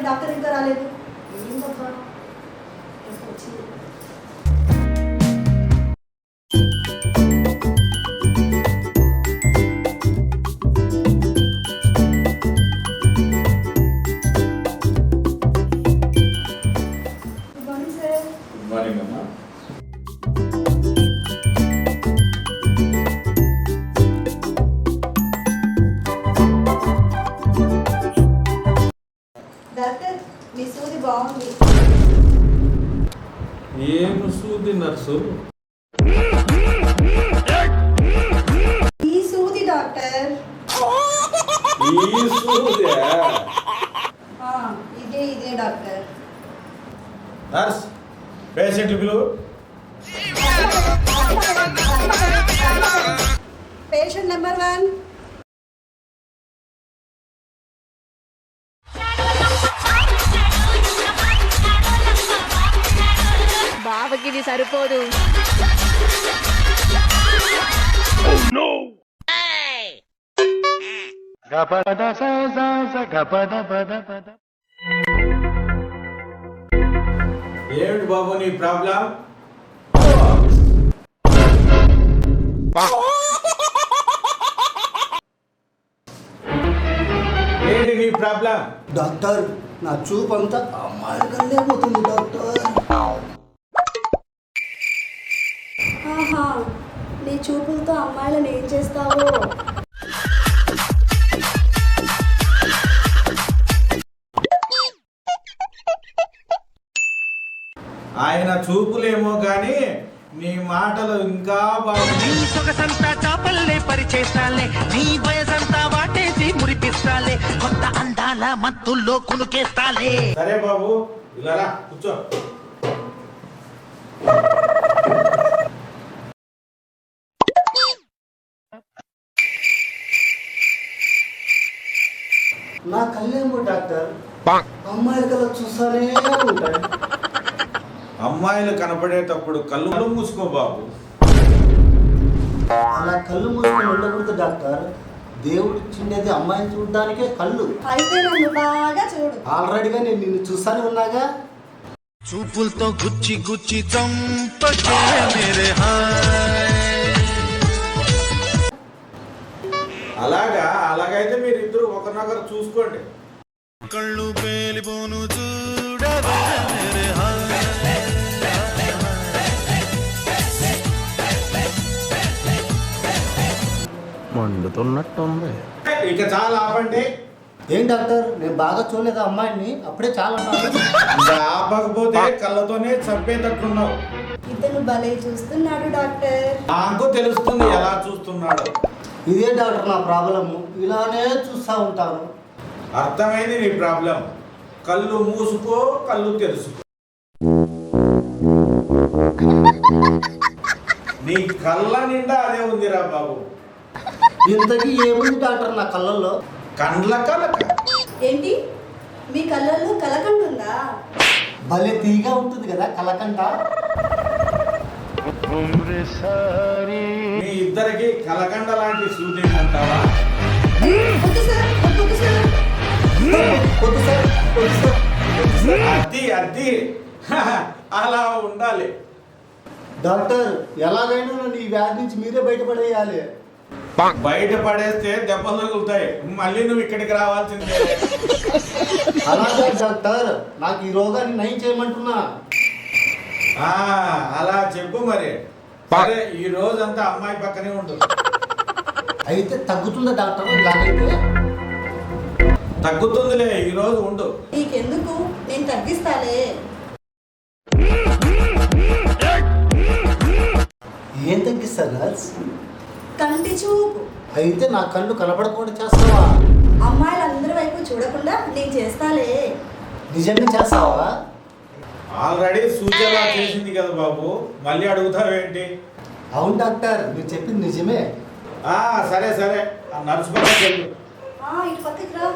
Doctor ఇంకా రాలేదు. Good morning sir. Good morning అమ్మా. డాక్టర్ మీ సూది బాగుంది. ఏం సూది నర్సు? ఈ సూది డాక్టర్. ఈ సూది ఇదే డాక్టర్. నర్స్ పేషెంట్లు పిలువు. Patient number 1. బావకి ఇది సరిపోదు. ఏమిటి బాబు నీ ప్రాబ్లం? ఏంటి నీ ప్రాబ్లం? డాక్టర్ నా చూపు అంతా అమ్మాయికల్లే పోతుంది డాక్టర్. ఆహా, నీ చూపులతో అమ్మాయిలను ఏం చేస్తావో. ఆయన చూపులేమో కానీ నీ మాటలు ఇంకా బాగుంది. నీ సొగసంతా చాపల్లే పరిచేస్తాలే, నీ వయసంతా వాటేసి మురిపిస్తాలే, కొత్త అందాల మత్తుల్లో కునుకేస్తాలే. సరే బాబు, ఇలా రా, కూర్చో. నా కళ్ళేమో డాక్టర్ అమ్మాయిల కల్లా చూస్తానే ఉంటాయి. అమ్మాయిలు కనపడేటప్పుడు కళ్ళు మూసుకో బాబు. అలా కళ్ళు మూసుకొని ఉండకూడదు డాక్టర్. దేవుడు ఇచ్చిండేది అమ్మాయిని చూడడానికే కళ్ళు. అయితే నన్ను బాగా చూడు. ఆల్రెడీగా నేను నిన్ను చూస్తానే ఉన్నాగా. చూపులతో గుచ్చి గుచ్చి చంపకే మేరే హాయ్. అలాగైతే మీరు ఇద్దరు ఒకరినొకరు చూసుకోండి. కళ్ళు పేలిపోను చూడవే మేరే హాయ్. మండుతున్నట్టుంది. ఇక చాలా ఆపండి. ఏం డాక్టర్ నేను బాగా చూడలేదా అమ్మాయిని? అప్పుడే చాలా ఇంకా ఆపకపోతే కళ్ళతోనే చంపేటట్లున్నావు. ఇతను భలే చూస్తున్నాడు డాక్టర్. నాకు తెలుస్తుంది ఎలా చూస్తున్నాడు. ఇదే డాక్టర్ నా ప్రాబ్లము. ఇలానే చూస్తూ ఉంటాను. అర్థమైంది నీ ప్రాబ్లం. కళ్ళు మూసుకో, కళ్ళు తెరుసుకో. నీ కళ్ళ నిండా అదే ఉందిరా బాబు. ఇంతకీ ఏముంది డాక్టర్ నా కళ్ళల్లో? కండ్ల కలక. ఏంటి మీ కళ్ళల్లో కలకండ ఉందా? భలే తీగా ఉంటుంది కదా కలకంట. మీ ఇద్దరికి కలకండ లాంటి సూది అంటావా? వద్దు సార్, వద్దు సార్. వద్దు సార్, వద్దు సార్. అద్ది అలా ఉండాలి. డాక్టర్ ఎలాగైనా నన్ను ఈ వ్యాధి నుంచి మీరే బయటపడేయాలి. బయట పడేస్తే దెబ్బలు తగులుతాయి. మళ్ళీ నువ్వు ఇక్కడికి రావాల్సిందే. అలాగే డాక్టర్ నాకు ఈ రోగాన్ని నయం చేయమంటున్నా. అలా చెప్పు మరి. సరే, ఈ రోజంతా అమ్మాయి పక్కనే ఉండు. అయితే తగ్గుతుందా డాక్టర్ ఇలాగైతే? తగ్గుతుందిలే, ఈ రోజు ఉండు. నీకెందుకు, నేను తగ్గిస్తాలే. ఏం తగ్గిస్తారు నర్స్? కంటి చూపు. అయితే నా కళ్ళు కనపడకుండా చేస్తావా? అమ్మాయిలందరి వైపు చూడకుండా నేను చేస్తాలే. నిజంగా చేస్తావా? ఆల్రెడీ సూచన చేసింది కదా బాబు, మళ్ళీ అడుగుతావేంటి? అవును డాక్టర్, మీరు చెప్పింది నిజమే. సరే సరే, ఆ నర్సు పక్కకి వెళ్ళు. ఇటు పక్కకి రా.